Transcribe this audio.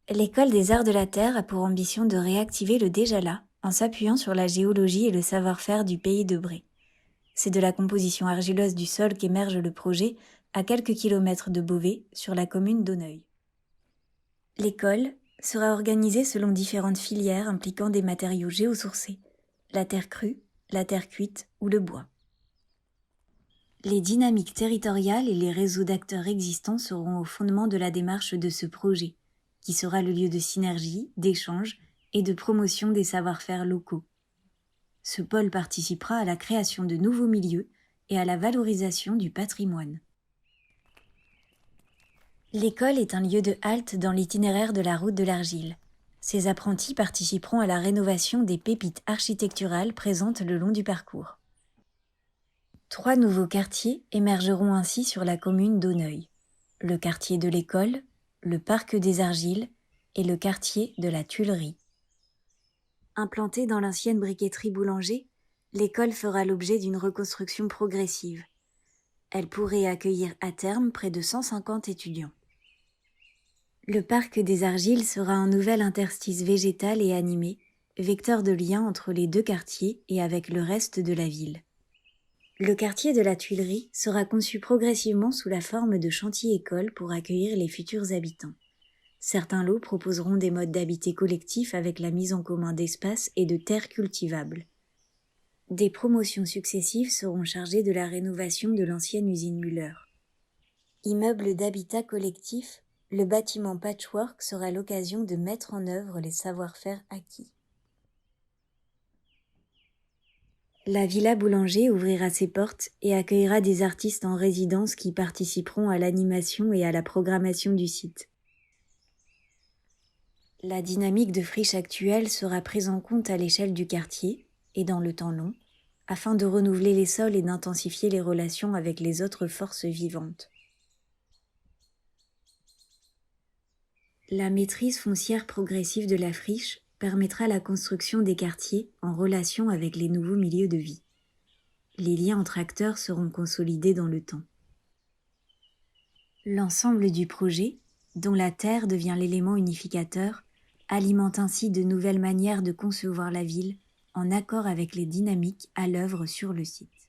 L'École des Arts de la Terre a pour ambition de réactiver le déjà là, en s'appuyant sur la géologie et le savoir-faire du pays de Bray. C'est de la composition argileuse du sol qu'émerge le projet, à quelques kilomètres de Beauvais, sur la commune d'Auneuil. L'école sera organisée selon différentes filières impliquant des matériaux géosourcés, la terre crue, la terre cuite ou le bois. Les dynamiques territoriales et les réseaux d'acteurs existants seront au fondement de la démarche de ce projet, qui sera le lieu de synergie, d'échange et de promotion des savoir-faire locaux. Ce pôle participera à la création de nouveaux milieux et à la valorisation du patrimoine. L'école est un lieu de halte dans l'itinéraire de la route de l'Argile. Ses apprentis participeront à la rénovation des pépites architecturales présentes le long du parcours. 3 nouveaux quartiers émergeront ainsi sur la commune d'Auneuil. Le quartier de l'école, le parc des Argiles et le quartier de la Tuilerie. Implantée dans l'ancienne briqueterie Boulanger, l'école fera l'objet d'une reconstruction progressive. Elle pourrait accueillir à terme près de 150 étudiants. Le parc des Argiles sera un nouvel interstice végétal et animé, vecteur de lien entre les deux quartiers et avec le reste de la ville. Le quartier de la Tuilerie sera conçu progressivement sous la forme de chantier-école pour accueillir les futurs habitants. Certains lots proposeront des modes d'habiter collectifs avec la mise en commun d'espaces et de terres cultivables. Des promotions successives seront chargées de la rénovation de l'ancienne usine Müller. Immeuble d'habitat collectif, le bâtiment Patchwork sera l'occasion de mettre en œuvre les savoir-faire acquis. La Villa Boulanger ouvrira ses portes et accueillera des artistes en résidence qui participeront à l'animation et à la programmation du site. La dynamique de friche actuelle sera prise en compte à l'échelle du quartier et dans le temps long, afin de renouveler les sols et d'intensifier les relations avec les autres forces vivantes. La maîtrise foncière progressive de la friche permettra la construction des quartiers en relation avec les nouveaux milieux de vie. Les liens entre acteurs seront consolidés dans le temps. L'ensemble du projet, dont la terre devient l'élément unificateur, alimente ainsi de nouvelles manières de concevoir la ville en accord avec les dynamiques à l'œuvre sur le site.